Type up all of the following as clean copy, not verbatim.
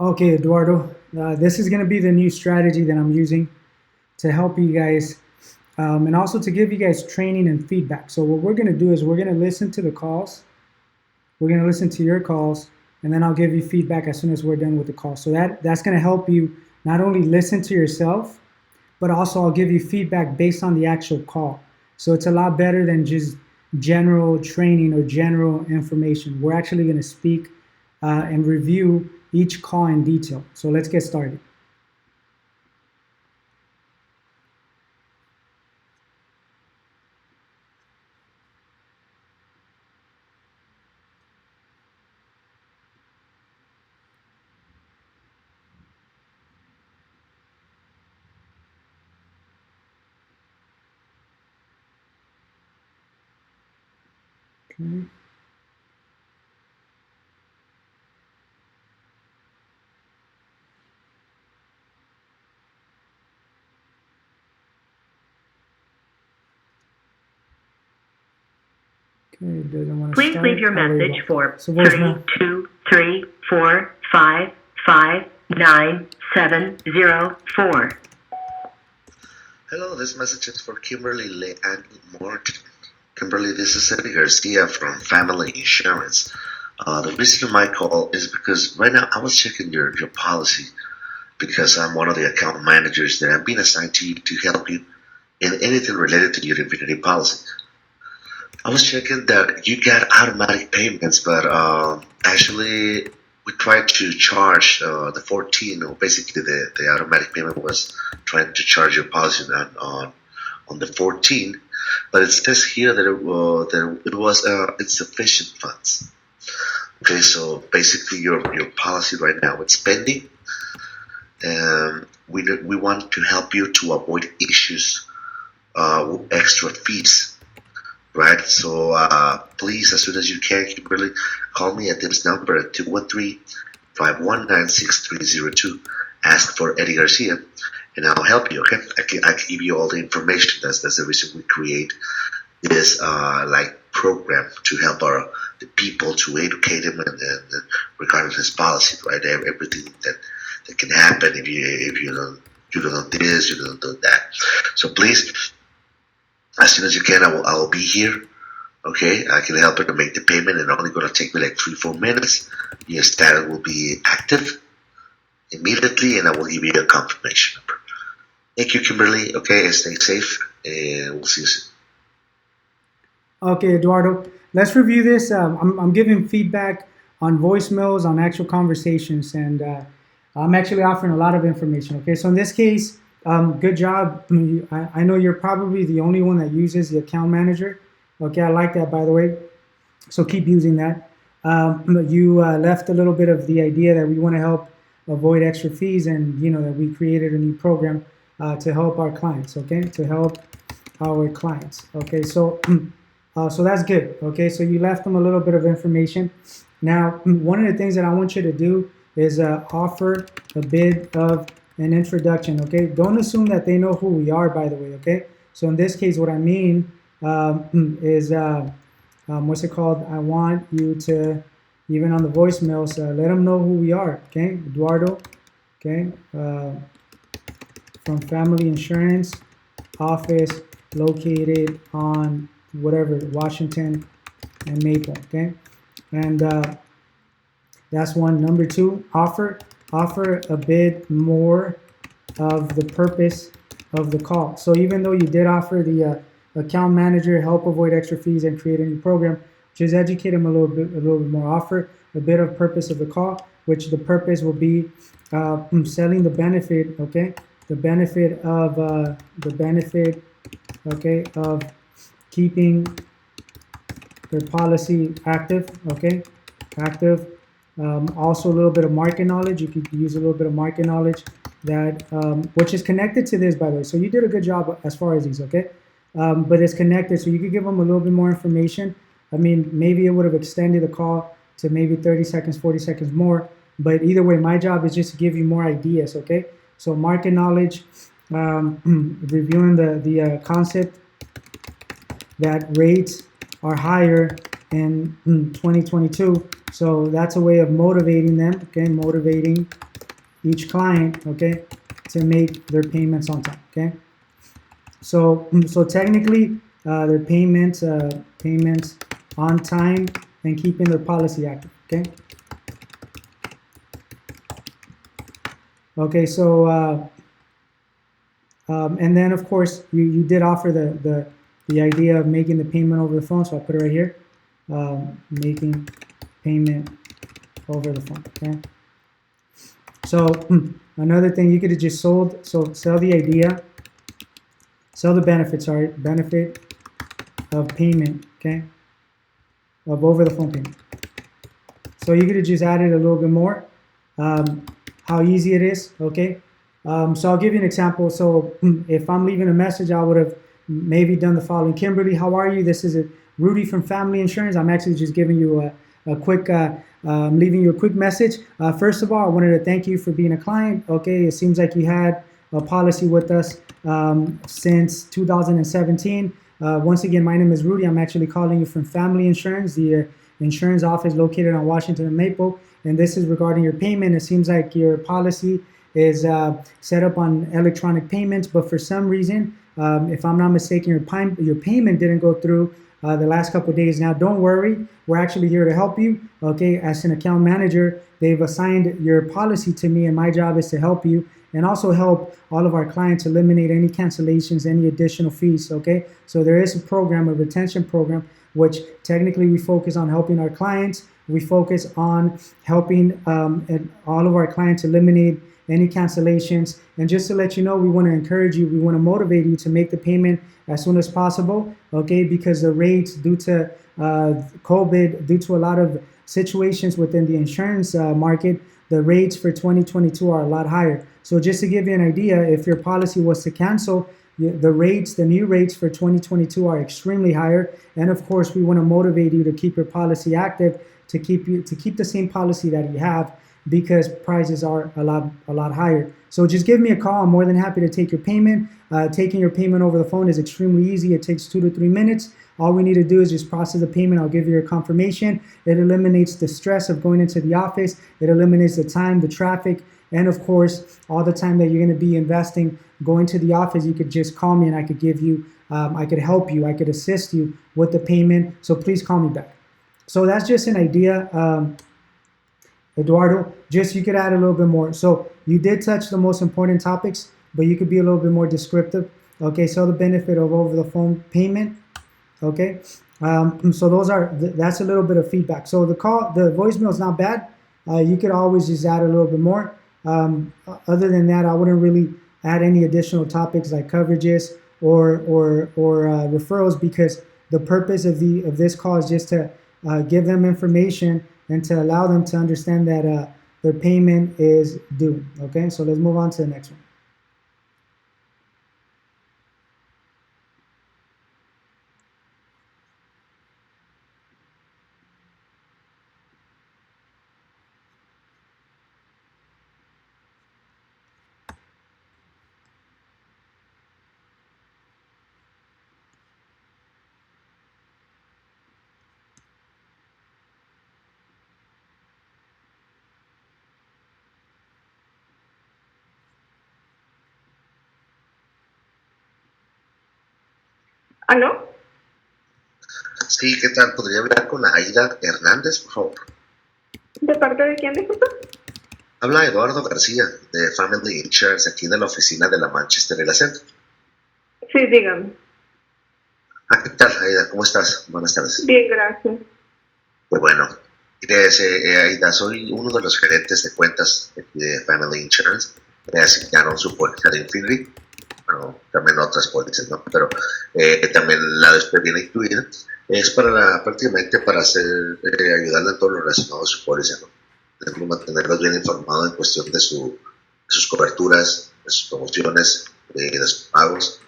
Okay, Eduardo, this is going to be the new strategy that I'm using to help you guys and also to give you guys training and feedback. So, what we're going to do is we're going to listen to the calls, we're going to listen to your calls, and then I'll give you feedback as soon as we're done with the call. So, that's going to help you not only listen to yourself, but also I'll give you feedback based on the actual call. So, it's a lot better than just general training or general information. We're actually going to speak and review each call in detail. So let's get started. Okay. Okay, it doesn't want to Please start. leave your message for So voicemail. 32345597004. Hello, this message is for Kimberly Lee and Morton. Kimberly, this is Eddie Garcia from Family Insurance. The reason of my call is because right now I was checking your policy because I'm one of the account managers that have been assigned to you to help you in anything related to your Infinity policy. I was checking that you got automatic payments, but actually we tried to charge the 14, or basically the automatic payment was trying to charge your policy on the 14, but it says here that it was insufficient funds. Okay, so basically your policy right now it's pending. We want to help you to avoid issues with extra fees. Right, so please, as soon as you can, Kimberly, call me at this number at 213-519-6302. Ask for Eddie Garcia, and I'll help you. Okay, I can give you all the information. That's the reason we create this program to help the people to educate them and regarding this policy. Right, everything that can happen if you don't do this, you don't do that. So please, as soon as you can, I will be here. Okay, I can help her to make the payment, and only gonna take me like 3-4 minutes. Your status will be active immediately, and I will give you a confirmation number. Thank you, Kimberly. Okay, and stay safe, and we'll see you soon. Okay, Eduardo, let's review this. I'm giving feedback on voicemails, on actual conversations, and I'm actually offering a lot of information. Okay, so in this case, good job. I know you're probably the only one that uses the account manager. Okay, I like that, by the way. So keep using that. You left a little bit of the idea that we want to help avoid extra fees, and that we created a new program to help our clients. Okay, to help our clients. Okay, so so that's good. Okay, so you left them a little bit of information. Now, one of the things that I want you to do is offer a bit of an introduction. Okay, don't assume that they know who we are, by the way. Okay, so in this case, what I mean is what's it called? I want you to, even on the voicemails, let them know who we are. Okay, Eduardo. Okay, from Family Insurance office located on whatever, Washington and Maple. Okay, and that's one. Number two, offer a bit more of the purpose of the call. So even though you did offer the account manager help avoid extra fees and create a new program, just educate them a little bit more. Offer a bit of purpose of the call, which the purpose will be selling the benefit. Okay, the benefit of okay, of keeping their policy active. Okay, active. Also a little bit of market knowledge. You could use a little bit of market knowledge that which is connected to this, by the way. So you did a good job as far as these. Okay, but it's connected, so you could give them a little bit more information. I mean, maybe it would have extended the call to maybe 30 seconds, 40 seconds more. But either way, my job is just to give you more ideas. Okay, so market knowledge, reviewing the concept that rates are higher in 2022. So that's a way of motivating them. Okay, motivating each client, okay, to make their payments on time, okay? So technically, their payments on time and keeping their policy active, okay? Okay, so, and then of course, you did offer the idea of making the payment over the phone, so I'll put it right here. Making payment over the phone, okay? So another thing, you could have just sell the idea, sell the benefit, sorry, benefit of payment, okay? Of over the phone payment. So you could have just added a little bit more, how easy it is, okay? So I'll give you an example. So if I'm leaving a message, I would have maybe done the following. Kimberly, how are you? This is Rudy from Family Insurance. I'm actually just giving you a quick, leaving you a quick message. First of all, I wanted to thank you for being a client. Okay, it seems like you had a policy with us since 2017. Once again, my name is Rudy. I'm actually calling you from Family Insurance, the insurance office located on Washington and Maple. And this is regarding your payment. It seems like your policy is set up on electronic payments, but for some reason, if I'm not mistaken, your payment didn't go through the last couple of days. Now, don't worry, we're actually here to help you. Okay, as an account manager, they've assigned your policy to me, and my job is to help you and also help all of our clients eliminate any cancellations, any additional fees. Okay, so there is a program, a retention program, which technically we focus on helping our clients. We focus on helping all of our clients eliminate any cancellations. And just to let you know, we want to encourage you, we want to motivate you to make the payment as soon as possible, okay? Because the rates due to COVID, due to a lot of situations within the insurance market, the rates for 2022 are a lot higher. So just to give you an idea, if your policy was to cancel, the new rates for 2022 are extremely higher. And of course, we want to motivate you to keep your policy active, to keep the same policy that you have, because prices are a lot higher. So just give me a call. I'm more than happy to take your payment. Taking your payment over the phone is extremely easy. It takes 2 to 3 minutes. All we need to do is just process the payment. I'll give you a confirmation. It eliminates the stress of going into the office. It eliminates the time, the traffic, and of course, all the time that you're going to be investing going to the office. You could just call me and I could give you, I could help you, I could assist you with the payment. So please call me back. So that's just an idea. Eduardo, just you could add a little bit more. So you did touch the most important topics, but you could be a little bit more descriptive. Okay, so the benefit of over the phone payment. Okay, so that's a little bit of feedback. So the voicemail is not bad. You could always just add a little bit more. Other than that, I wouldn't really add any additional topics like coverages or referrals, because the purpose of this call is just to give them information and to allow them to understand that their payment is due. Okay, so let's move on to the next one. ¿Aló? Sí, ¿qué tal? ¿Podría hablar con Aida Hernández, por favor? ¿De parte de quién, disculpa? Habla Eduardo García, de Family Insurance, aquí de la oficina de la Manchester y la Centro. Sí, dígame. ¿Qué tal, Aida? ¿Cómo estás? Buenas tardes. Bien, gracias. Pues bueno, mire, Aida, soy uno de los gerentes de cuentas de Family Insurance. Me asignaron su póliza de Infinity, bueno, también otras pólizas, ¿no? Pero también la de usted viene incluida. Es prácticamente para ayudarle en todo lo relacionado a su póliza, ¿no? Debemos mantenerlos bien informados en cuestión de sus coberturas, de sus promociones, de sus pagos.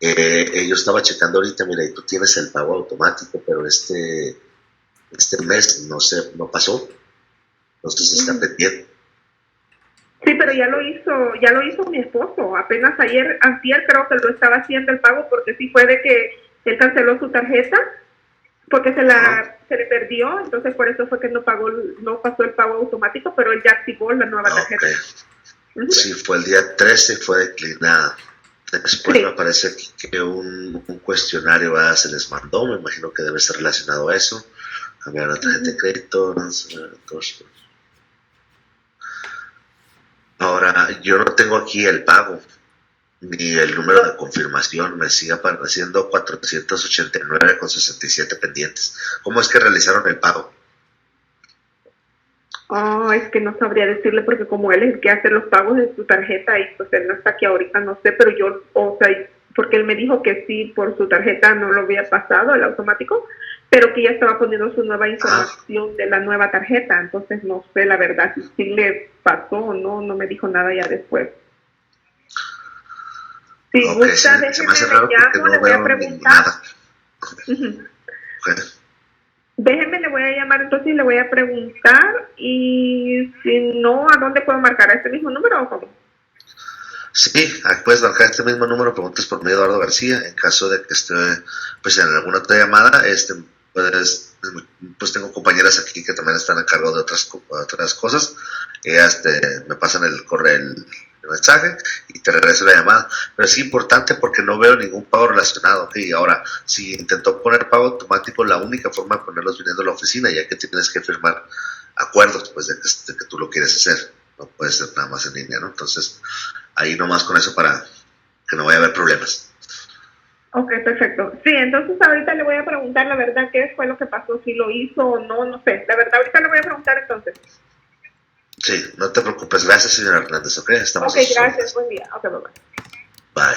Yo estaba checando ahorita, mira, y tú tienes el pago automático, pero este mes no pasó, entonces está pendiente. Sí, pero ya lo hizo mi esposo. Apenas antier creo que lo estaba haciendo el pago, porque sí fue de que él canceló su tarjeta porque se le perdió, entonces por eso fue que no pasó el pago automático, pero él ya activó la nueva tarjeta. Sí, fue el día 13, fue declinada. Después Sí. me parece aquí que un cuestionario se les mandó, me imagino que debe ser relacionado a eso. Cambiar la tarjeta de crédito. Ahora, yo no tengo aquí el pago ni el número de confirmación, me sigue apareciendo 489,67 pendientes. ¿Cómo es que realizaron el pago? Oh, es que no sabría decirle porque como él es el que hace los pagos de su tarjeta y pues él no está aquí ahorita, no sé, pero yo, o sea, porque él me dijo que sí, por su tarjeta no lo había pasado, el automático, pero que ya estaba poniendo su nueva información de la nueva tarjeta, entonces no sé la verdad si sí le pasó o no, no me dijo nada ya después. Si Ok, gusta, se me déjeme, hace le raro porque llamo, le no voy a veo preguntar. nada. Uh-huh. Okay. Déjeme, le voy a llamar entonces y le voy a preguntar y si no, ¿a dónde puedo marcar? ¿A este mismo número o cómo? Sí, puedes marcar este mismo número, preguntas por mí, Eduardo García, en caso de que esté pues en alguna otra llamada, pues tengo compañeras aquí que también están a cargo de otras cosas, ellas me pasan el correo, el mensaje y te regreso la llamada, pero es importante porque no veo ningún pago relacionado, ¿ok? Y ahora, si intentó poner pago automático, la única forma de ponerlos viniendo a la oficina, ya que tienes que firmar acuerdos, pues de que tú lo quieres hacer, no puede ser nada más en línea, ¿no? Entonces, ahí nomás con eso para que no vaya a haber problemas. Ok, perfecto. Sí, entonces ahorita le voy a preguntar la verdad qué fue lo que pasó, si lo hizo o no, no sé. La verdad ahorita le voy a preguntar entonces. Sí, no te preocupes. Gracias, señor Hernández, ¿ok? Estamos Ok, a sus gracias, órdenes. buen día. Ok, bye bye. Bye.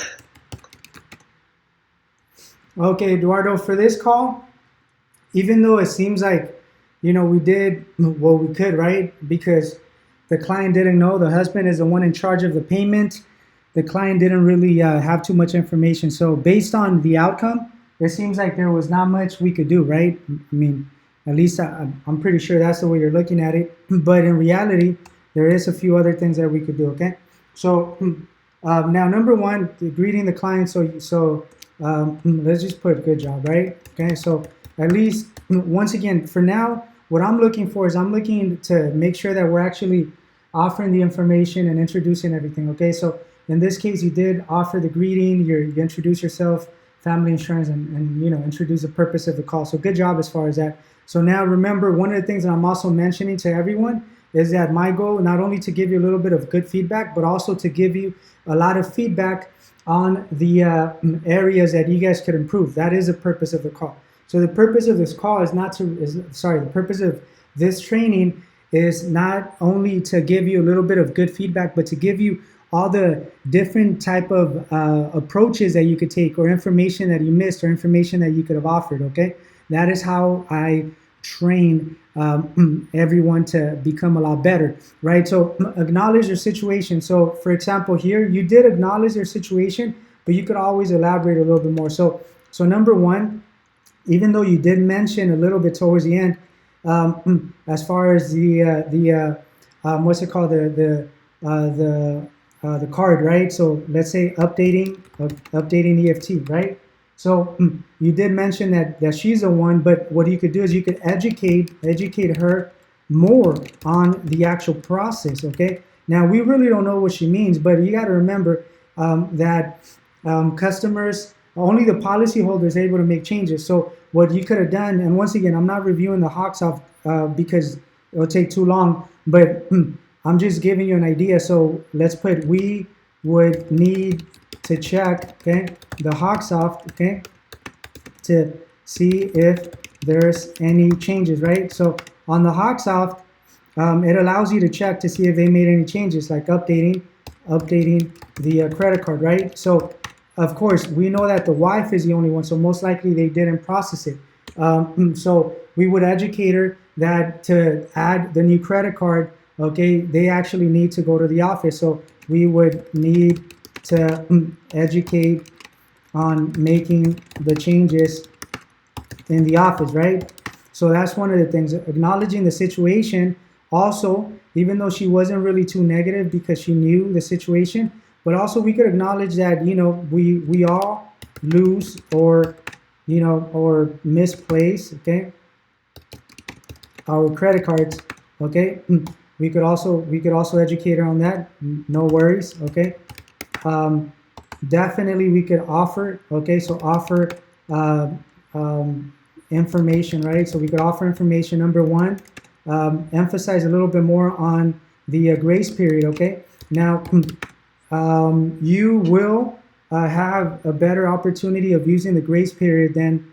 Okay, Eduardo, for this call, even though it seems like, we did what we could, right? Because the client didn't know, the husband is the one in charge of the payment. The client didn't really have too much information. So, based on the outcome, it seems like there was not much we could do, right? I mean, at least I'm pretty sure that's the way you're looking at it. But in reality, there is a few other things that we could do, okay? So, now, number one, greeting the client. Let's just put good job, right? Okay, so at least once again, for now, what I'm looking for is I'm looking to make sure that we're actually offering the information and introducing everything. Okay, so in this case, you did offer the greeting, you introduce yourself, family insurance, and introduce the purpose of the call. So good job as far as that. So now remember, one of the things that I'm also mentioning to everyone is that my goal not only to give you a little bit of good feedback, but also to give you a lot of feedback on the areas that you guys could improve. That is the purpose of the call. So the purpose of this call is not to the purpose of this training is not only to give you a little bit of good feedback, but to give you all the different type of approaches that you could take, or information that you missed, or information that you could have offered. Okay, that is how I train everyone to become a lot better, right? So acknowledge your situation. So for example, here you did acknowledge your situation, but you could always elaborate a little bit more. So number one, even though you did mention a little bit towards the end, as far as what's it called, the card, right? So let's say updating EFT, right? So you did mention that she's the one, but what you could do is you could educate her more on the actual process. Okay. Now we really don't know what she means, but you got to remember that customers, only the policyholder is able to make changes. So what you could have done, and once again, I'm not reviewing the Hawks off because it'll take too long, but I'm just giving you an idea. So let's put, we would need to check, okay, the Hawks off, okay, to see if there's any changes, right? So on the Hawksoft, it allows you to check to see if they made any changes, like updating the credit card, right? So of course we know that the wife is the only one, so most likely they didn't process it. So we would educate her that to add the new credit card, okay, they actually need to go to the office. So we would need to educate on making the changes in the office, right? So that's one of the things, acknowledging the situation. Also, even though she wasn't really too negative because she knew the situation, but also we could acknowledge that we all lose or misplace, okay, our credit cards, okay. We could also educate her on that. No worries. Okay. Definitely we could offer. Okay. So offer uh, information, right? So we could offer information. Number one, emphasize a little bit more on the grace period. Okay. Now, you will have a better opportunity of using the grace period than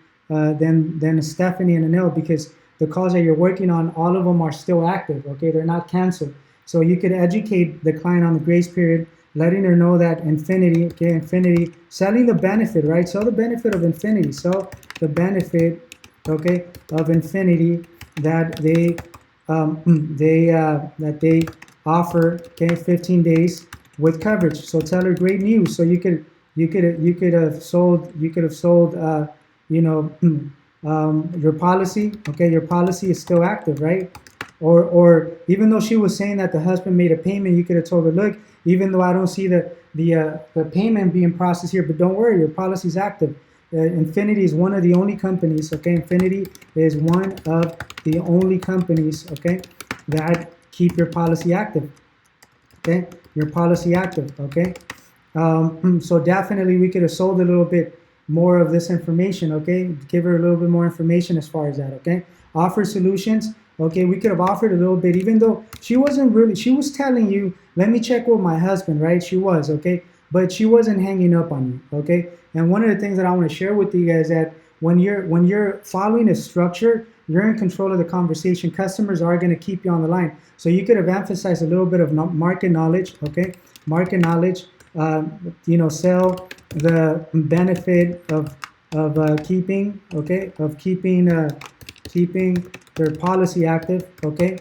Stephanie and Anil, because the calls that you're working on, all of them are still active. Okay, they're not canceled. So you could educate the client on the grace period, letting her know that Infinity, okay, Infinity, selling the benefit, right? Sell the benefit of Infinity. Sell the benefit, okay, of Infinity that they offer, okay, 15 days with coverage. So tell her great news. So you could have sold your policy. Okay, your policy is still active, right? Or even though she was saying that the husband made a payment, you could have told her, look, even though I don't see the payment being processed here, but don't worry, your policy is active. Infinity is one of the only companies. Okay, Infinity is one of the only companies. Okay, that keep your policy active. Okay, your policy active. Okay, so definitely we could have sold a little bit more of this information. Okay, give her a little bit more information as far as that. Okay, offer solutions. Okay, we could have offered a little bit, even though she was telling you, let me check with my husband, right? She was, okay, but she wasn't hanging up on you. Okay, and one of the things that I want to share with you guys, that when you're following a structure, you're in control of the conversation. Customers are going to keep you on the line. So you could have emphasized a little bit of market knowledge. Okay, market knowledge. Sell the benefit of keeping, okay, of keeping their policy active. Okay,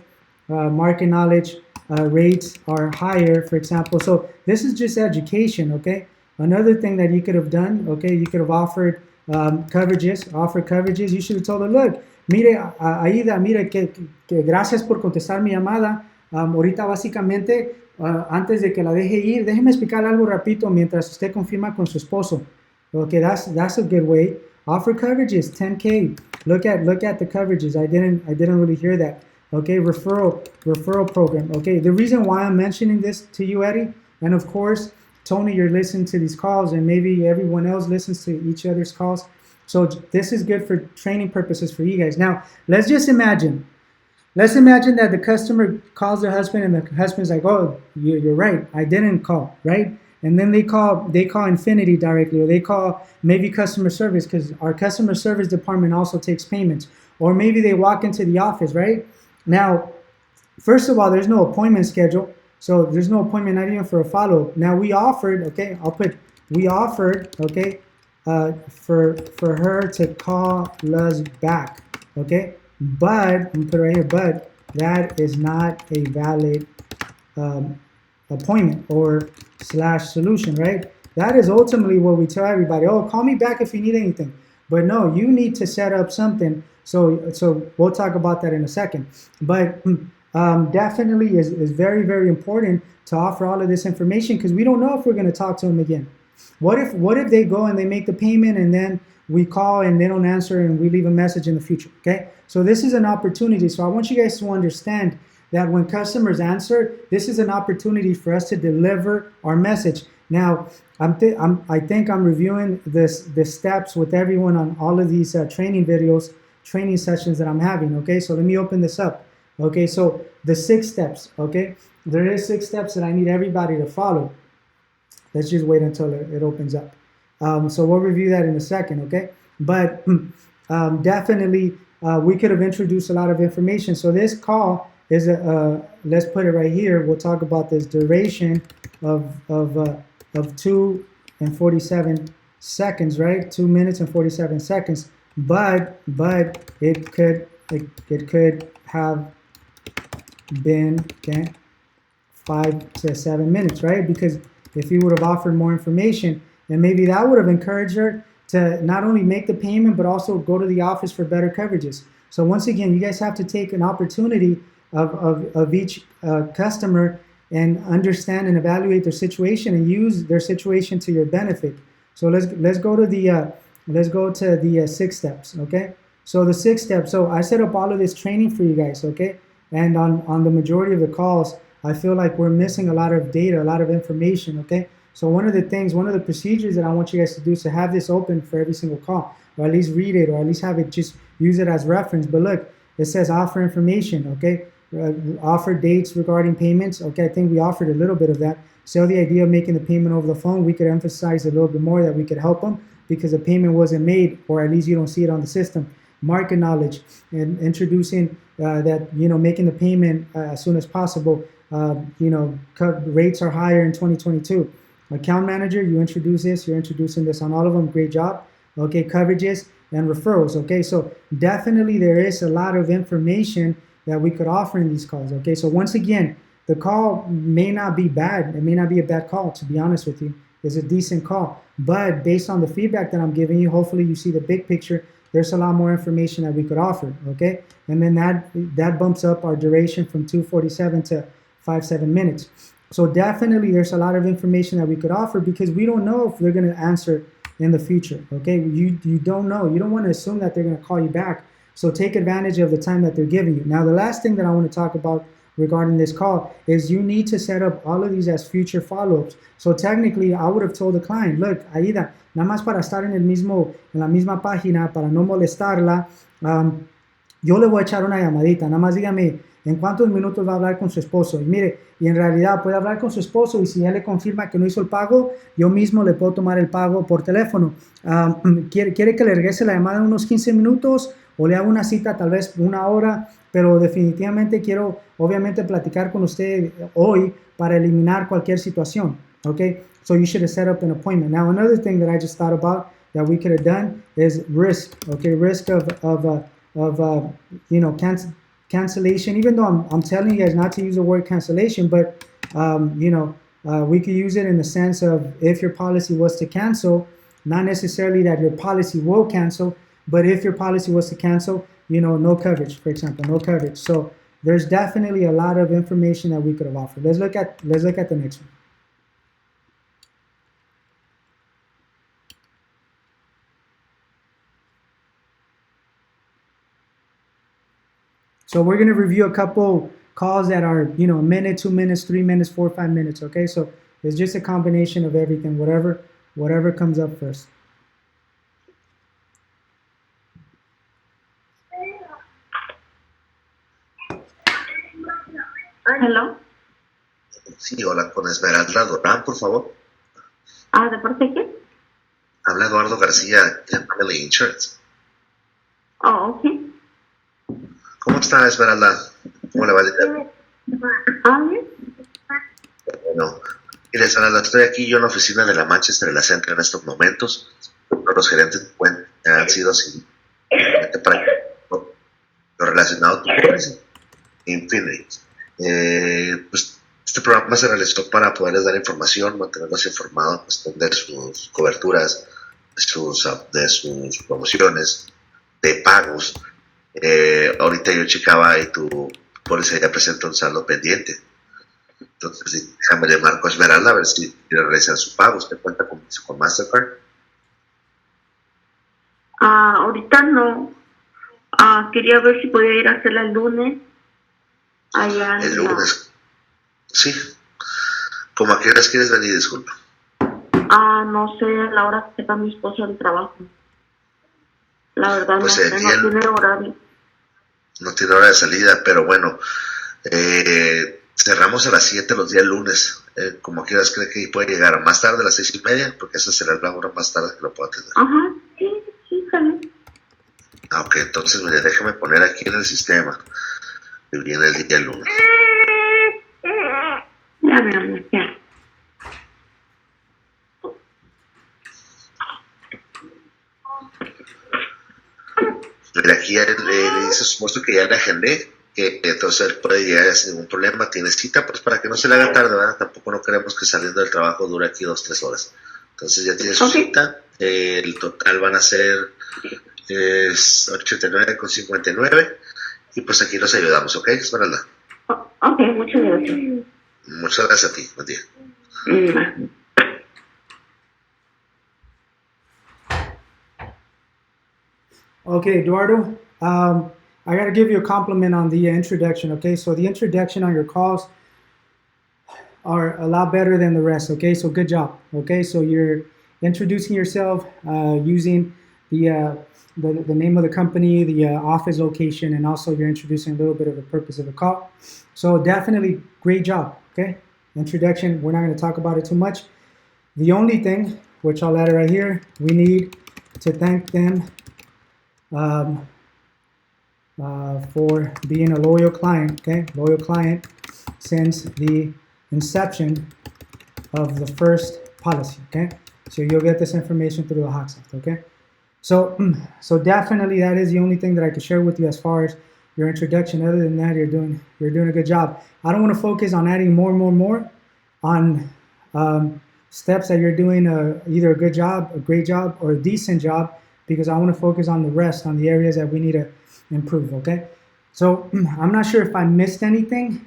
market knowledge, rates are higher, for example. So this is just education. Okay, another thing that you could have done. Okay, you could have offered coverages. You should have told her, look, mire, Aida, mire, que gracias por contestar mi llamada. Ahorita básicamente, antes de que la deje ir, déjeme explicar algo rapidito mientras usted confirma con su esposo. Okay, that's a good way. Offer coverages, 10K. Look at the coverages. I didn't really hear that. Okay, referral program. Okay, the reason why I'm mentioning this to you, Eddie, and of course, Tony, you're listening to these calls, and maybe everyone else listens to each other's calls. So this is good for training purposes for you guys. Now, let's imagine that the customer calls the husband, and the husband's like, oh, you're right, I didn't call, right? And then they call Infinity directly, or they call maybe customer service, because our customer service department also takes payments. Or maybe they walk into the office, right? Now, first of all, there's no appointment schedule. So there's no appointment, not even for a follow-up. Now we offered, okay, okay, for her to call us back, okay? But, I'm gonna put it right here, but that is not a valid appointment or / solution, right? That is ultimately what we tell everybody. Oh, call me back if you need anything. But no, you need to set up something. So we'll talk about that in a second. But definitely is very, very important to offer all of this information, because we don't know if we're going to talk to them again. What if they go and they make the payment, and then we call and they don't answer, and we leave a message in the future? Okay, so this is an opportunity. So I want you guys to understand that when customers answer, this is an opportunity for us to deliver our message. Now, I think I'm reviewing the steps with everyone on all of these training sessions that I'm having. Okay, so let me open this up. Okay, so the 6 steps. Okay, there is 6 steps that I need everybody to follow. Let's just wait until it opens up. So we'll review that in a second. Okay, but definitely we could have introduced a lot of information. So this call is let's put it right here. We'll talk about this duration of 2 and 47 seconds, right? 2 minutes and 47 seconds. But it could have been, okay, 5 to 7 minutes, right? Because if you would have offered more information, then maybe that would have encouraged her to not only make the payment, but also go to the office for better coverages. So once again, you guys have to take an opportunity of each customer and understand and evaluate their situation and use their situation to your benefit. So let's go to the 6 steps. Okay, so the 6 steps. So I set up all of this training for you guys. Okay, And on the majority of the calls, I feel like we're missing a lot of data, a lot of information, okay? So one of the procedures that I want you guys to do is to have this open for every single call, or at least read it, or at least have it, just use it as reference. But look, it says offer information, okay? Offer dates regarding payments, okay? I think we offered a little bit of that. So the idea of making the payment over the phone, we could emphasize a little bit more that we could help them because the payment wasn't made, or at least you don't see it on the system. Market knowledge and introducing that, making the payment as soon as possible. Rates are higher in 2022. Account manager, you introduce this, you're introducing this on all of them. Great job. Okay, coverages and referrals. Okay, so definitely there is a lot of information that we could offer in these calls. Okay, so once again, the call may not be bad. It may not be a bad call, to be honest with you. It's a decent call. But based on the feedback that I'm giving you, hopefully you see the big picture. There's a lot more information that we could offer, okay? And then that bumps up our duration from 2:47 to 7 minutes. So definitely there's a lot of information that we could offer because we don't know if they're going to answer in the future, okay? You don't know. You don't want to assume that they're going to call you back. So take advantage of the time that they're giving you. Now, the last thing that I want to talk about regarding this call is you need to set up all of these as future follow-ups. So technically, I would have told the client, look, Aida, nada más para estar en la misma página, para no molestarla, yo le voy a echar una llamadita, nada más dígame en cuántos minutos va a hablar con su esposo. Y mire, y en realidad puede hablar con su esposo y si él le confirma que no hizo el pago, yo mismo le puedo tomar el pago por teléfono. ¿Quiere que le regrese la llamada en unos 15 minutos o le hago una cita tal vez una hora? Pero definitivamente quiero, obviamente, platicar con usted hoy para eliminar cualquier situación, okay? So you should have set up an appointment. Now, another thing that I just thought about that we could have done is risk, okay? Risk of cancellation, even though I'm telling you guys not to use the word cancellation, but, we could use it in the sense of if your policy was to cancel, not necessarily that your policy will cancel, but if your policy was to cancel, no coverage, for example, no coverage. So there's definitely a lot of information that we could have offered. Let's look at the next one. So we're going to review a couple calls that are, a minute, 2 minutes, 3 minutes, 4, 5 minutes. Okay. So it's just a combination of everything, whatever comes up first. Hello. Sí, hola, con Esmeralda Durán, por favor. ¿De parte de quién? Habla Eduardo García de Family Insurance. Ok. ¿Cómo está, Esmeralda? ¿Cómo le va el día? Bien. Bueno, mire, Esmeralda, estoy aquí yo en la oficina de la Manchester en la Central en estos momentos. Los gerentes han sido simplemente para lo relacionado a tu póliza. Infinity. Pues este programa se realizó para poderles dar información, mantenerlos informados en cuestión de sus coberturas, de sus promociones, de pagos. Ahorita yo checaba y tu póliza ya presenta un saldo pendiente. Entonces, déjame le marco a Esmeralda a ver si quiere realizar su pago. ¿Usted cuenta con Mastercard? Ahorita no. Quería ver si podía ir a hacerla el lunes. Allá el lunes. Sí. ¿Cómo a qué horas quieres venir? Disculpa. No sé, a la hora que tenga mi esposo del trabajo. La verdad, pues no tiene horario. No tiene hora de salida, pero bueno, cerramos a las 7 los días lunes. Como quieras, cree que puede llegar a más tarde, a las 6:30, porque esa será la hora más tarde que lo puedo atender. Ajá, sí, también. Ok, entonces, mire, déjame poner aquí en el sistema que viene el día lunes. Ya. Mira, aquí le dice a su esposo que ya le agendé, que entonces él puede llegar sin ningún problema. Tiene cita, pues para que no se le haga tarde, ¿verdad? Tampoco no queremos que saliendo del trabajo dure aquí 2-3 horas. Entonces ya tiene su cita. El total van a ser 89,59. Y pues aquí los ayudamos, ¿ok, Esmeralda? Ok, muchas gracias. Muchas gracias a ti, buen día. Okay, Eduardo, I got to give you a compliment on the introduction. Okay, so the introduction on your calls are a lot better than the rest. Okay, so good job. Okay, so you're introducing yourself using the name of the company, the office location, and also you're introducing a little bit of the purpose of the call. So definitely great job. Okay, introduction. We're not going to talk about it too much. The only thing, which I'll add it right here, we need to thank them for being a loyal client. Okay, loyal client since the inception of the first policy. Okay, so you'll get this information through the Hawksoft. Okay, so definitely that is the only thing that I could share with you as far as your introduction. Other than that, you're doing a good job. I don't want to focus on adding more on steps that you're doing either a good job, a great job, or a decent job, because I want to focus on the rest, on the areas that we need to improve. Okay, so I'm not sure if I missed anything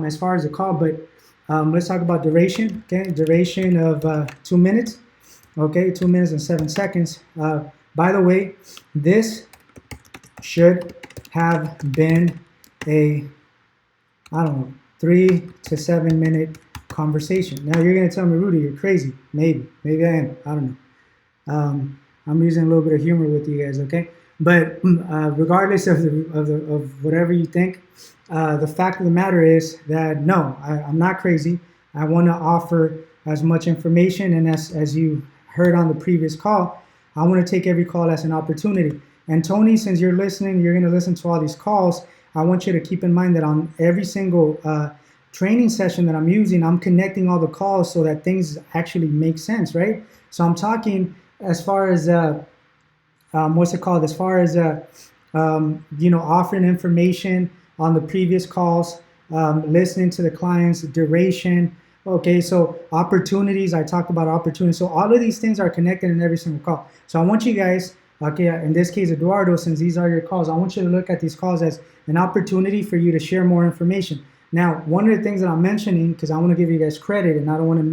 as far as the call, but let's talk about duration. Okay, duration of 2 minutes. Okay, 2 minutes and 7 seconds. By the way, this should have been a, I don't know, 3 to 7 minute conversation. Now you're gonna tell me, Rudy, you're crazy. Maybe I am. I don't know. I'm using a little bit of humor with you guys, okay? But regardless of whatever you think, the fact of the matter is that no, I'm not crazy. I want to offer as much information, and as you heard on the previous call, I want to take every call as an opportunity. And Tony, since you're listening, you're going to listen to all these calls. I want you to keep in mind that on every single training session that I'm using, I'm connecting all the calls so that things actually make sense, right? So I'm talking as far as what's it called? As far as offering information on the previous calls, listening to the clients, duration. Okay, so opportunities. I talked about opportunities. So all of these things are connected in every single call. So I want you guys, okay, in this case, Eduardo, since these are your calls, I want you to look at these calls as an opportunity for you to share more information. Now, one of the things that I'm mentioning, because I want to give you guys credit, and I don't want to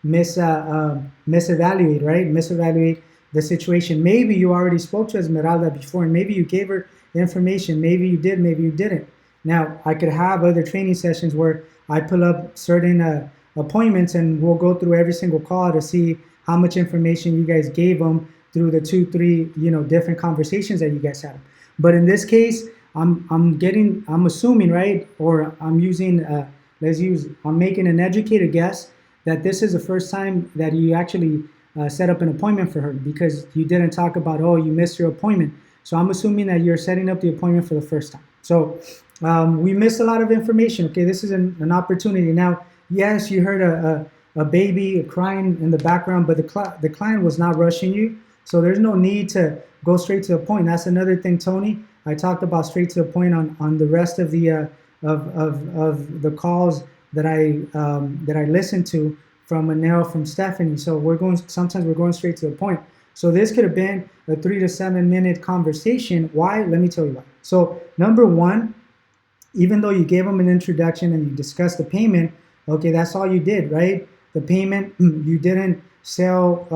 misevaluate, right? Misevaluate the situation. Maybe you already spoke to Esmeralda before, and maybe you gave her the information. Maybe you did, maybe you didn't. Now, I could have other training sessions where I pull up certain appointments, and we'll go through every single call to see how much information you guys gave them through the 2-3 different conversations that you guys had. But in this case, I'm assuming, right, or I'm using I'm making an educated guess that this is the first time that you actually set up an appointment for her, because you didn't talk about, oh, you missed your appointment. So I'm assuming that you're setting up the appointment for the first time. So we missed a lot of information. Okay, this is an opportunity. Now, yes, you heard a baby crying in the background, but the client was not rushing you. So there's no need to go straight to the point. That's another thing, Tony. I talked about straight to the point on the rest of the of the calls that I listened to from Manel, from Stephanie. So sometimes we're going straight to the point. So this could have been a 3 to 7 minute conversation. Why? Let me tell you why. So number one, even though you gave them an introduction and you discussed the payment, okay, that's all you did, right? The payment, you didn't sell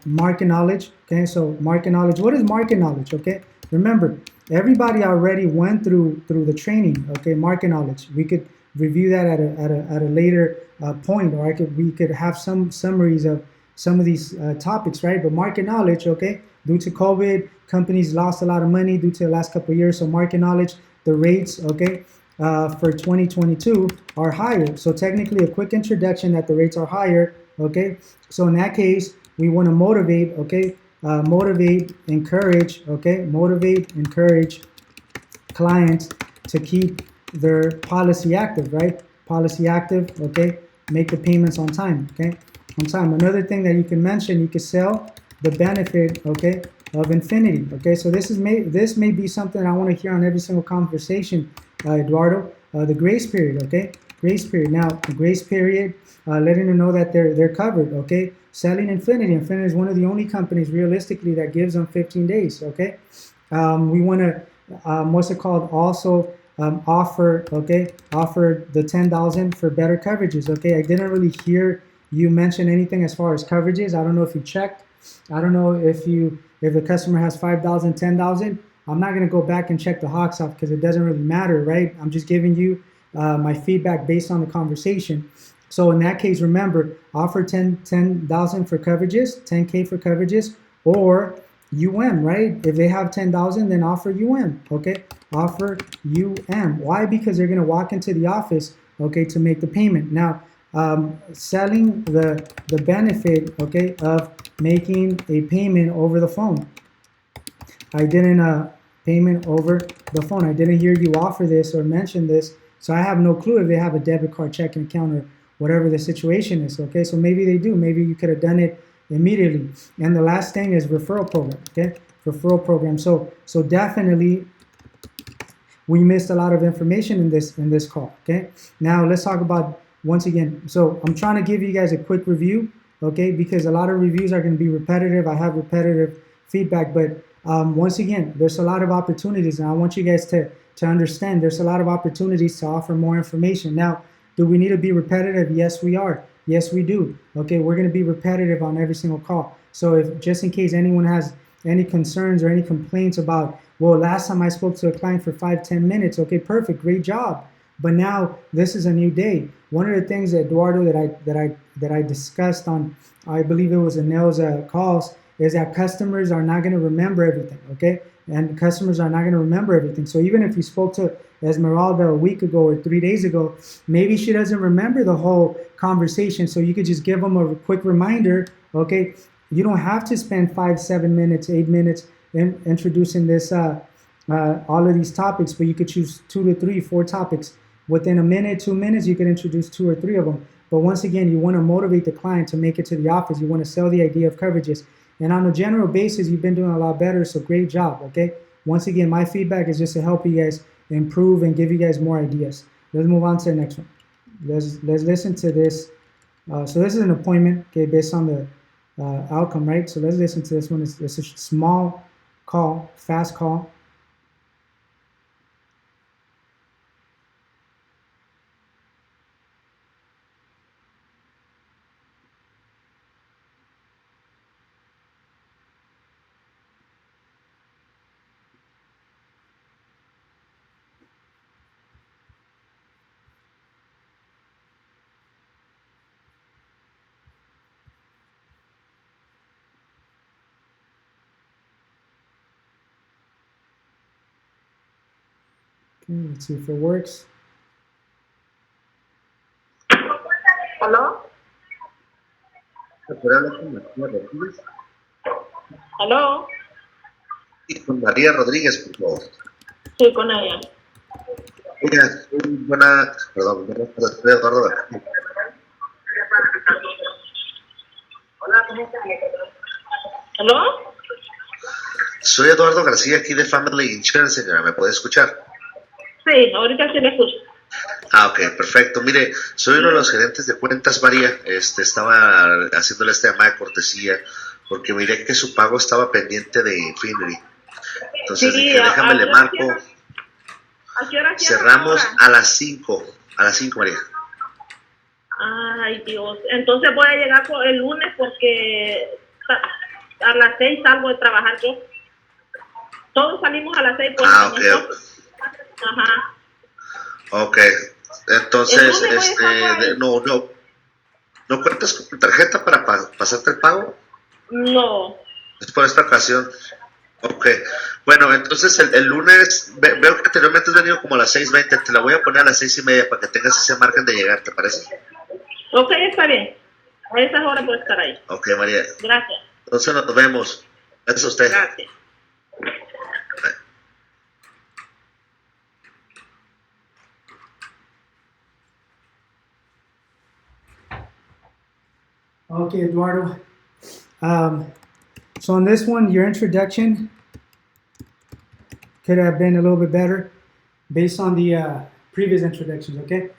market knowledge. Okay, so market knowledge. What is market knowledge? Okay, remember, everybody already went through the training. Okay, market knowledge. We could review that at a later point, or we could have some summaries of some of these topics, right? But market knowledge, okay, due to COVID, companies lost a lot of money due to the last couple of years. So market knowledge, the rates, okay, for 2022 are higher. So technically, a quick introduction that the rates are higher. Okay, so in that case, we want to motivate, okay, encourage clients to keep their policy active, right? Policy active, okay, make the payments on time, okay, on time. Another thing that you can mention, you can sell the benefit, okay, of infinity, okay. So this may be something I want to hear on every single conversation, Eduardo. The grace period, okay, grace period. Now, the grace period, letting them know that they're covered, okay. Selling Infinity. Infinity is one of the only companies realistically that gives them 15 days, okay. We want to, what's it called? Also offer the 10,000 for better coverages, okay. I didn't really hear you mention anything as far as coverages. I don't know if you checked. I don't know if the customer has 5,000, 10,000. I'm not going to go back and check the Hawks off because it doesn't really matter, right? I'm just giving you my feedback based on the conversation. So in that case, remember, offer 10,000 for coverages, 10K for coverages, or UM, right? If they have 10,000, then offer UM, okay? Offer UM. Why? Because they're going to walk into the office, okay, to make the payment. Now, selling the benefit, okay, of making a payment over the phone. I didn't payment over the phone. I didn't hear you offer this or mention this, so I have no clue if they have a debit card, checking account, or whatever the situation is. Okay, so maybe they do. Maybe you could have done it immediately. And the last thing is referral program. Okay, referral program. So definitely we missed a lot of information in this call. Okay, now let's talk about once again. So I'm trying to give you guys a quick review. Okay, because a lot of reviews are going to be repetitive. I have repetitive feedback, but once again, there's a lot of opportunities, and I want you guys to understand there's a lot of opportunities to offer more information. Now, do we need to be repetitive? Yes, we are. Yes, we do. Okay, we're going to be repetitive on every single call. So if just in case anyone has any concerns or any complaints about, well, last time I spoke to a client for 5-10 minutes, okay, perfect, great job. But now this is a new day. One of the things, Eduardo, that I discussed on, I believe it was Anel's calls, is that customers are not going to remember everything, okay? And customers are not going to remember everything. So even if you spoke to Esmeralda a week ago or 3 days ago, maybe she doesn't remember the whole conversation. So you could just give them a quick reminder, okay? You don't have to spend 5, 7 minutes, 8 minutes in introducing this, all of these topics, but you could choose 2 to 3, 4 topics. Within a minute, 2 minutes, you can introduce 2 or 3 of them. But once again, you want to motivate the client to make it to the office. You want to sell the idea of coverages. And on a general basis, you've been doing a lot better, so great job, okay? Once again, my feedback is just to help you guys improve and give you guys more ideas. Let's move on to the next one. Let's listen to this. So this is an appointment, okay, based on the outcome, right? So let's listen to this one. It's a small call, fast call. Okay, let's see if it works. ¿Aló? ¿Puedo hablar con María Rodríguez? ¿Aló? Y con María Rodríguez, por favor. Sí, con ella. Oiga, perdón, soy Eduardo. Hola, ¿cómo estás? ¿Aló? Soy Eduardo García, aquí de Family Insurance, señora. ¿Me puede escuchar? Sí, ahorita sí le escucho. Ok, perfecto. Mire, soy uno de los gerentes de cuentas, María. Estaba haciéndole esta llamada de cortesía porque miré que su pago estaba pendiente de Infinity. Entonces Sí, dije, déjame le marco. ¿A qué hora Cerramos a las 5. A las 5, María. Ay, Dios. Entonces voy a llegar el lunes porque a las 6 salgo de trabajar yo. Todos salimos a las 6. Pues, Ok. Ajá. Ok. Entonces, ¿no cuentas con tu tarjeta para pasarte el pago? No. Es por esta ocasión. Ok. Bueno, entonces el lunes, veo que anteriormente has venido como a las 6:20. Te la voy a poner a las 6:30 para que tengas ese margen de llegar, ¿te parece? Ok, está bien. A esas horas puedo estar ahí. Ok, María. Gracias. Entonces nos vemos. Gracias a usted. Gracias. Okay, Eduardo. So on this one, your introduction could have been a little bit better based on the previous introductions, okay?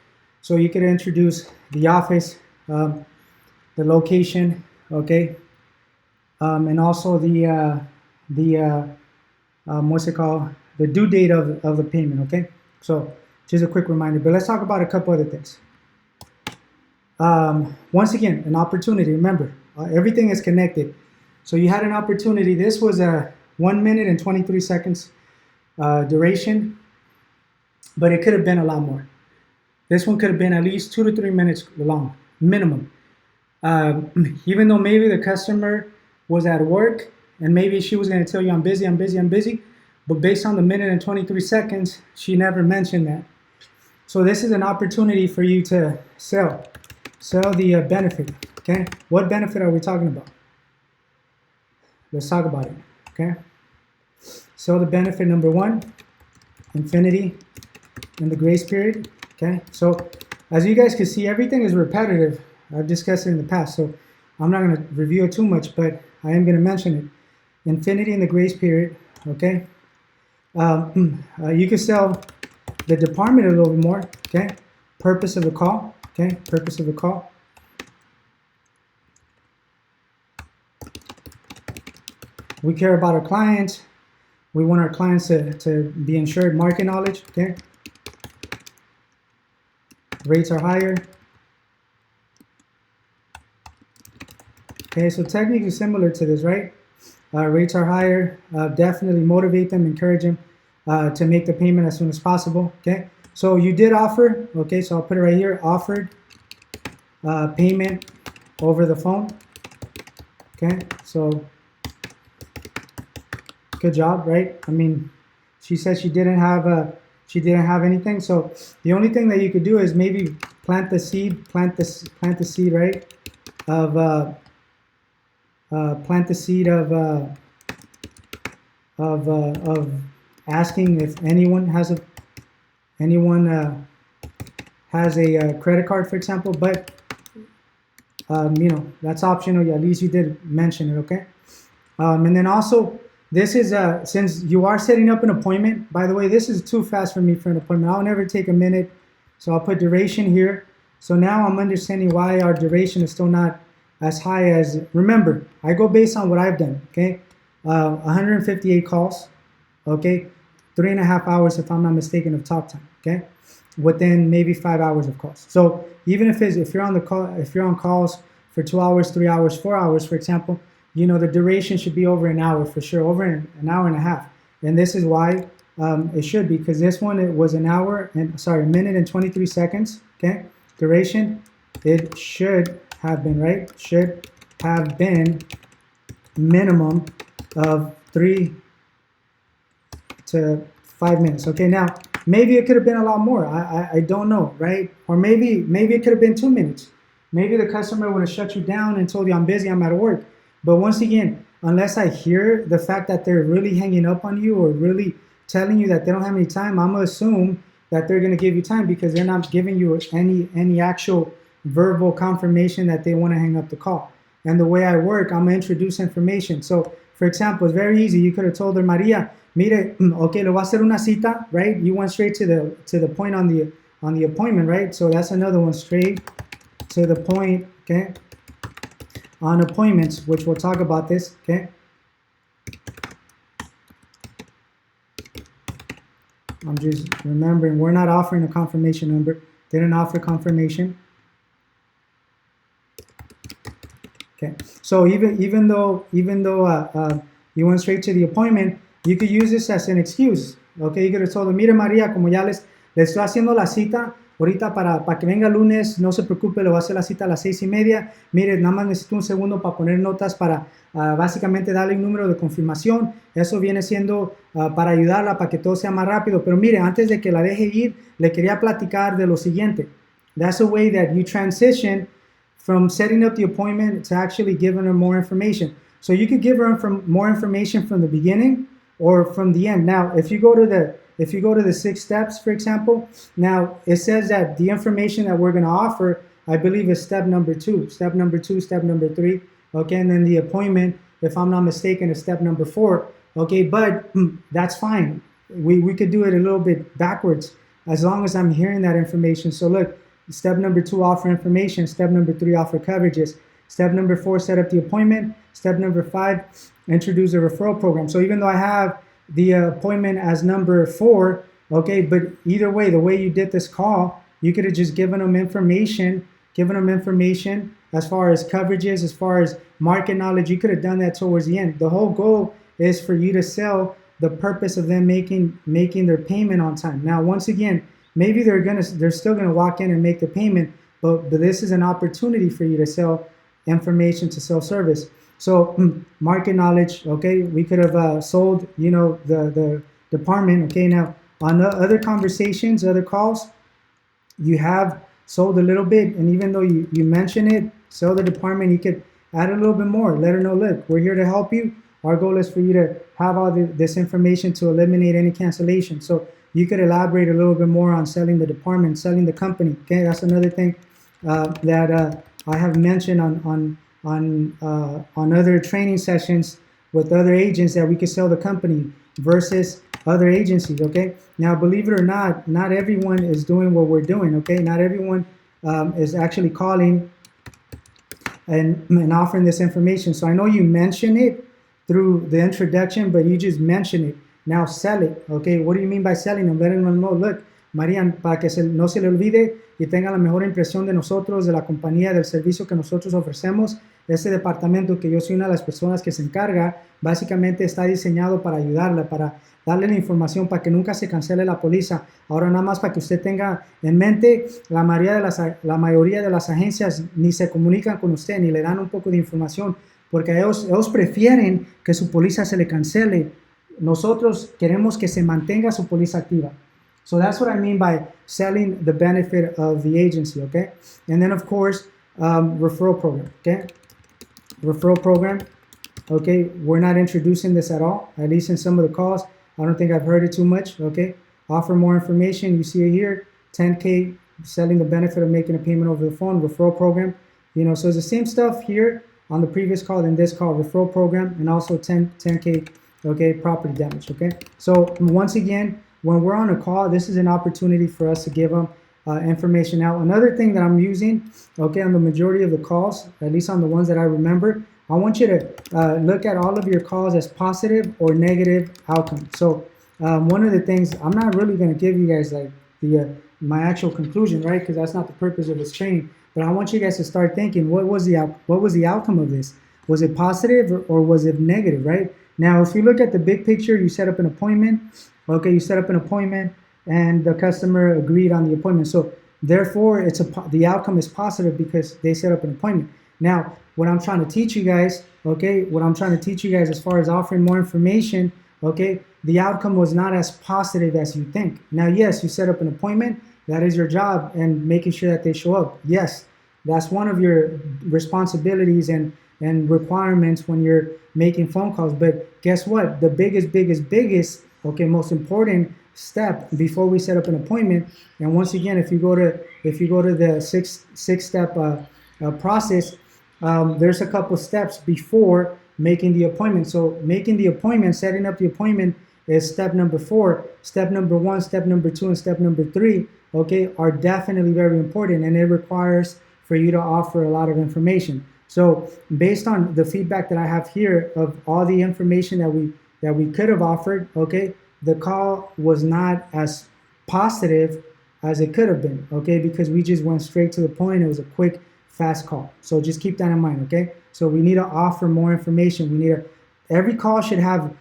So you could introduce the office, the location, okay? And also what's it called? The due date of the payment, okay? So just a quick reminder, but let's talk about a couple other things. Once again, an opportunity. Remember, everything is connected. So you had an opportunity. This was a 1 minute and 23 seconds. duration, but it could have been a lot more. This one could have been at least 2 to 3 minutes long, minimum. Even though maybe the customer was at work and maybe she was going to tell you, I'm busy, I'm busy, I'm busy. But based on the minute and 23 seconds, she never mentioned that. So this is an opportunity for you to sell the benefit, okay? What benefit are we talking about? Let's talk about it, okay? Sell the benefit number one, infinity and the grace period, okay? So as you guys can see, everything is repetitive. I've discussed it in the past, so I'm not going to review it too much, but I am going to mention it. Infinity and the grace period, okay? You can sell the department a little bit more, okay? Purpose of the call, okay? Purpose of the call. We care about our clients. We want our clients to be insured. Market knowledge, okay? Rates are higher. Okay, so technically similar to this, right? Rates are higher. Definitely motivate them, encourage them to make the payment as soon as possible, okay? So you did offer, okay, so I'll put it right here, offered payment over the phone, okay? So good job, right? I mean, she said she didn't have anything, so the only thing that you could do is maybe plant the seed, right? Plant the seed of asking if anyone has a credit card, for example. But you know, that's optional. At least you did mention it, okay? And then also, this is since you are setting up an appointment. By the way, this is too fast for me for an appointment. I'll never take a minute, so I'll put duration here. So now I'm understanding why our duration is still not as high as, remember, I go based on what I've done, okay? 158 calls, okay? 3.5 hours, if I'm not mistaken, of talk time, okay? Within maybe 5 hours of calls. So even if you're on calls for 2 hours, 3 hours, 4 hours, for example, you know, the duration should be over an hour for sure, over an hour and a half. And this is why it should be, because this one, it was a minute and 23 seconds, okay? Duration, it should have been, right? Should have been minimum of 3 to 5 minutes. Okay, now maybe it could have been a lot more. I don't know, right? Or maybe it could have been 2 minutes. Maybe the customer would have shut you down and told you, I'm busy, I'm at work. But once again, unless I hear the fact that they're really hanging up on you or really telling you that they don't have any time, I'm gonna assume that they're gonna give you time because they're not giving you any actual verbal confirmation that they want to hang up the call. And the way I work, I'm gonna introduce information. So, for example, it's very easy. You could have told her, Maria, mire, okay, le voy a hacer una cita, right? You went straight to the point on the appointment, right? So that's another one, straight to the point, okay? On appointments, which we'll talk about this, okay? I'm just remembering, we're not offering a confirmation number. Didn't offer confirmation. Okay, so even though you went straight to the appointment, you could use this as an excuse. Okay, you could have told them, mire María, como ya le estoy haciendo la cita ahorita para que venga lunes, no se preocupe, le voy a hacer la cita a las 6:30. Mire, nada más necesito un segundo para poner notas para básicamente darle un número de confirmación. Eso viene siendo para ayudarla, para que todo sea más rápido. Pero mire, antes de que la deje ir, le quería platicar de lo siguiente. That's a way that you transition from setting up the appointment to actually giving her more information. So you could give her more information from the beginning or from the end. Now, if you go to the 6 steps, for example, now it says that the information that we're going to offer, I believe, is step number 2, step number 3. Okay, and then the appointment, if I'm not mistaken, is step number 4. Okay, but that's fine. We could do it a little bit backwards as long as I'm hearing that information. So look, step number 2, offer information. Step number 3, offer coverages. Step number 4, set up the appointment. Step number 5, introduce a referral program. So even though I have the appointment as number 4, okay, but either way, the way you did this call, you could have just given them information as far as coverages, as far as market knowledge. You could have done that towards the end. The whole goal is for you to sell the purpose of them making their payment on time. Now, once again, maybe they're still gonna walk in and make the payment, but this is an opportunity for you to sell information, to sell service. So market knowledge, okay, we could have sold, the department, okay. Now on the other conversations, other calls, you have sold a little bit, and even though you mention it, sell the department, you could add a little bit more. Let her know, look, we're here to help you. Our goal is for you to have all this information to eliminate any cancellation. So you could elaborate a little bit more on selling the department, selling the company. Okay, that's another thing that I have mentioned on other training sessions with other agents, that we could sell the company versus other agencies. Okay, now believe it or not, not everyone is doing what we're doing. Okay, not everyone is actually calling and offering this information. So I know you mention it through the introduction, but you just mention it. Now sell it. Okay, what do you mean by selling them? Let them know, look, Marian, para que no se le olvide y tenga la mejor impresión de nosotros, de la compañía, del servicio que nosotros ofrecemos. Este departamento, que yo soy una de las personas que se encarga, básicamente está diseñado para ayudarla, para darle la información para que nunca se cancele la póliza. Ahora, nada más para que usted tenga en mente, la mayoría de las agencias ni se comunican con usted, ni le dan un poco de información, porque ellos prefieren que su póliza se le cancele. Nosotros queremos que se mantenga su póliza activa. So that's what I mean by selling the benefit of the agency, okay? And then, of course, referral program, okay? Referral program, okay? We're not introducing this at all, at least in some of the calls. I don't think I've heard it too much, okay? Offer more information. You see it here, 10K, selling the benefit of making a payment over the phone, referral program. So it's the same stuff here on the previous call than this call, referral program, and also 10K, okay, property damage, okay? So once again, when we're on a call, this is an opportunity for us to give them information out. Another thing that I'm using, okay, on the majority of the calls, at least on the ones that I remember, I want you to look at all of your calls as positive or negative outcome. So one of the things, I'm not really going to give you guys like my actual conclusion, right? Because that's not the purpose of this training. But I want you guys to start thinking, what was the outcome of this? Was it positive or was it negative, right? Now, if you look at the big picture, you set up an appointment. Okay, you set up an appointment and the customer agreed on the appointment. So therefore, the outcome is positive because they set up an appointment. Now, what I'm trying to teach you guys, okay, as far as offering more information, okay, the outcome was not as positive as you think. Now, yes, you set up an appointment. That is your job, and making sure that they show up. Yes, that's one of your responsibilities and requirements when you're making phone calls. But guess what? The biggest, okay, most important step before we set up an appointment. And once again, if you go to the six-step process, there's a couple steps before making the appointment. So making the appointment, setting up the appointment, is step number 4. Step number 1, step number 2, and step number 3, okay, are definitely very important, and it requires for you to offer a lot of information. So based on the feedback that I have here of all the information that we could have offered, okay, the call was not as positive as it could have been, okay, because we just went straight to the point. It was a quick, fast call. So just keep that in mind, okay? So we need to offer more information. Every call should have,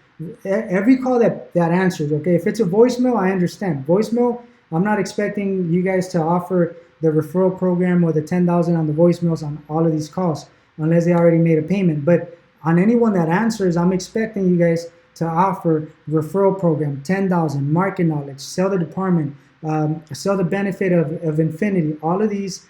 every call that answers, okay? If it's a voicemail, I understand. Voicemail, I'm not expecting you guys to offer the referral program or the 10,000 on the voicemails on all of these calls unless they already made a payment. But on anyone that answers, I'm expecting you guys to offer referral program, 10,000, market knowledge, sell the department, sell the benefit of infinity. All of these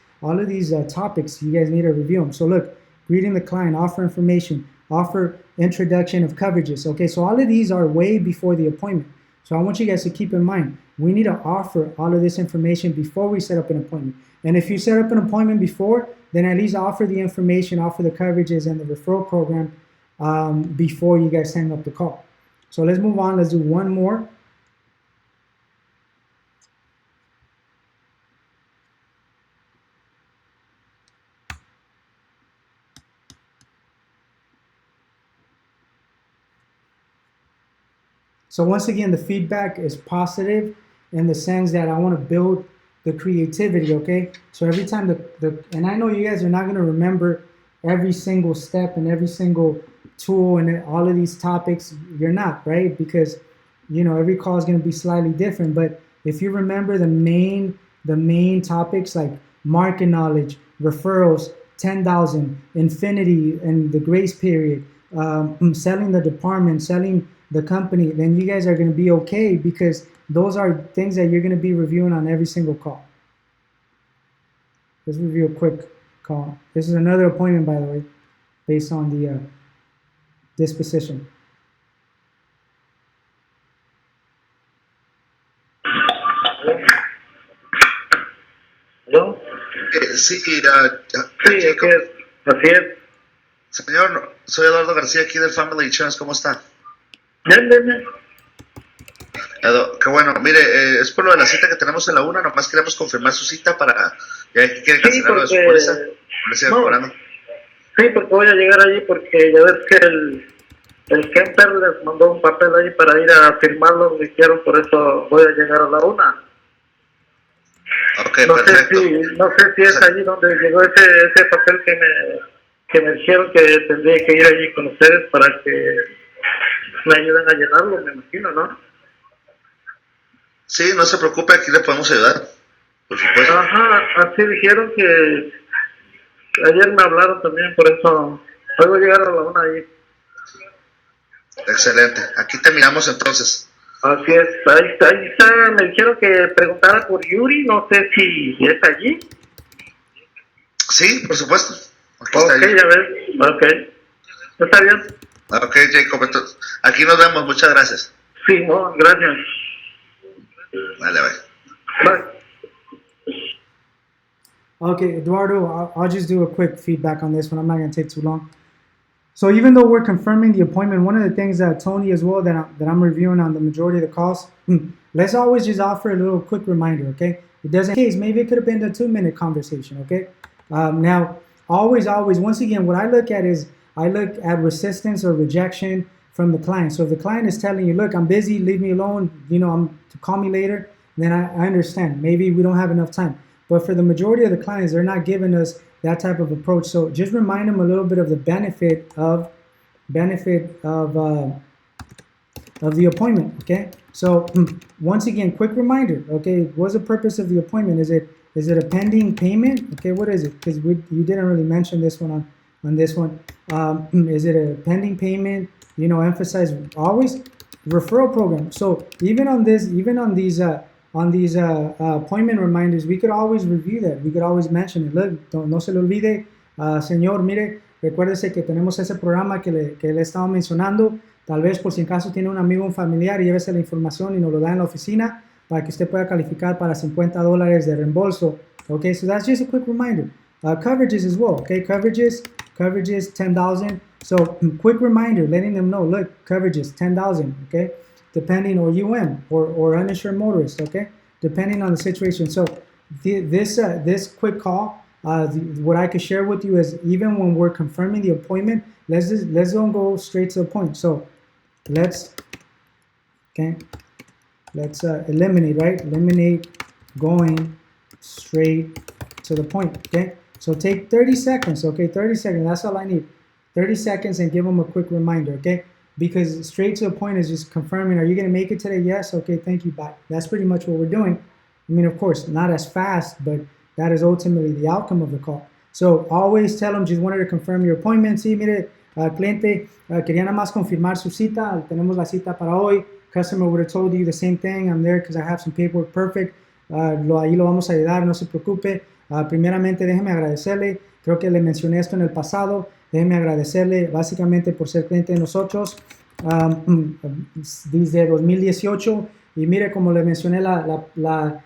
topics, you guys need to review them. So look, greeting the client, offer information, offer introduction of coverages. Okay, so all of these are way before the appointment. So I want you guys to keep in mind, we need to offer all of this information before we set up an appointment. And if you set up an appointment before, then at least offer the information, offer the coverages and the referral program before you guys hang up the call. So let's move on. Let's do one more. So once again, the feedback is positive in the sense that I want to build the creativity, okay? So every time and I know you guys are not going to remember every single step and every single tool and all of these topics. You're not, right? Because every call is going to be slightly different. But if you remember the main topics like market knowledge, referrals, 10,000, infinity, and the grace period, selling the department, selling the company, then you guys are going to be okay because those are things that you're going to be reviewing on every single call. Let's review a quick call. This is another appointment, by the way, based on the disposition. ¿Yo? Sí, Sí, Jacob. así es. Señor, soy Eduardo García aquí del Family Insurance. ¿Cómo está? Bien, bien, bien. Qué bueno. Mire, es por lo de la cita que tenemos en la 1. Nomás queremos confirmar su cita para... Ya que quiere cancelar lo de su póliza. No le siga cobrando. Sí, porque voy a llegar allí porque ya ves que el Kemper les mandó un papel ahí para ir a firmarlo, me dijeron, por eso voy a llegar a la 1. Ok, No perfecto. no sé si es allí donde llegó ese papel que me dijeron que tendría que ir allí con ustedes para que me ayuden a llenarlo, me imagino, ¿no? Sí, no se preocupe, aquí le podemos ayudar. Por supuesto. Ajá, así dijeron que ayer me hablaron también, por eso puedo llegar a la 1 allí. Excelente. Aquí terminamos entonces. Así es, ahí está, me dijeron que preguntara por Yuri, no sé si es allí. Sí, por supuesto. Aquí Ok, está. ya ves, ok. Está bien. Ok, Jacob, entonces, aquí nos vemos. Muchas gracias. Sí, no, gracias. Vale, bye. Bye. Okay, Eduardo, I'll just do a quick feedback on this one. I'm not going to take too long. So even though we're confirming the appointment, one of the things that Tony as well that I'm reviewing on the majority of the calls, let's always just offer a little quick reminder, okay? It doesn't case, maybe it could have been a 2-minute conversation, okay? Now, always, once again, what I look at is I look at resistance or rejection from the client. So if the client is telling you, look, I'm busy, leave me alone, to call me later, then I understand. Maybe we don't have enough time. But for the majority of the clients, they're not giving us that type of approach. So just remind them a little bit of the benefit of the appointment. Okay. So once again, quick reminder. Okay, what's the purpose of the appointment? Is it a pending payment? Okay, what is it? Because you didn't really mention this one on this one. Is it a pending payment? Emphasize always referral program. So even on these appointment reminders, we could always review that. We could always mention it. Look, no se le olvide, señor, mire, recuérdese que tenemos ese programa que le he estado mencionando. Tal vez por si en caso tiene un amigo, un familiar, llévese la información y nos lo da en la oficina para que usted pueda calificar para $50 de reembolso. Okay, so that's just a quick reminder. Coverages as well. Okay, coverages, 10,000. So quick reminder, letting them know, look, coverages, 10,000. Okay. Depending, or UM, or uninsured motorist, okay? Depending on the situation. So this quick call, what I could share with you is even when we're confirming the appointment, let's don't go straight to the point. So let's eliminate, right? Eliminate going straight to the point, okay? So take 30 seconds, okay? 30 seconds, that's all I need. 30 seconds and give them a quick reminder, okay? Because straight to the point is just confirming, are you going to make it today? Yes. Okay, thank you, bye. That's pretty much what we're doing. I mean, of course, not as fast, but that is ultimately the outcome of the call. So always tell them, just wanted to confirm your appointment. Sí, mire, cliente, quería nada más confirmar su cita. Tenemos la cita para hoy. Customer would have told you the same thing. I'm there because I have some paperwork perfect. Ahí lo vamos a ayudar, no se preocupe. Primeramente, déjeme agradecerle. Creo que le mencioné esto en el pasado. Déjeme agradecerle básicamente por ser cliente de nosotros desde 2018. Y mire, como le mencioné la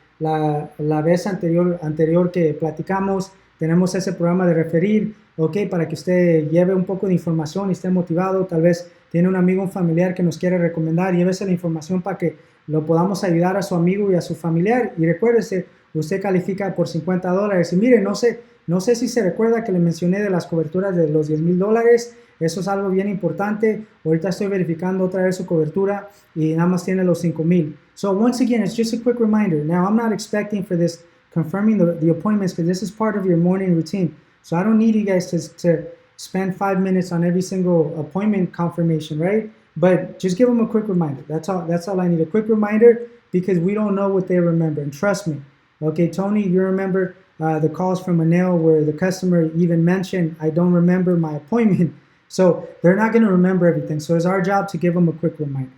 vez anterior que platicamos, tenemos ese programa de referir, ¿ok? Para que usted lleve un poco de información y esté motivado. Tal vez tiene un amigo, un familiar que nos quiere recomendar. Llévese la información para que lo podamos ayudar a su amigo y a su familiar. Y recuérdese, usted califica por $50. Y mire, no sé si se recuerda que le mencioné de las coberturas de los $10,000. Eso es algo bien importante. Ahorita estoy verificando otra vez su cobertura y nada más tiene los $5,000. So once again, it's just a quick reminder. Now, I'm not expecting for this confirming the appointments because this is part of your morning routine. So I don't need you guys to spend 5 minutes on every single appointment confirmation, right? But just give them a quick reminder. That's all. That's all I need. A quick reminder because we don't know what they remember. And trust me, okay, Tony, you remember the calls from Manel where the customer even mentioned, "I don't remember my appointment." So they're not going to remember everything. So it's our job to give them a quick reminder.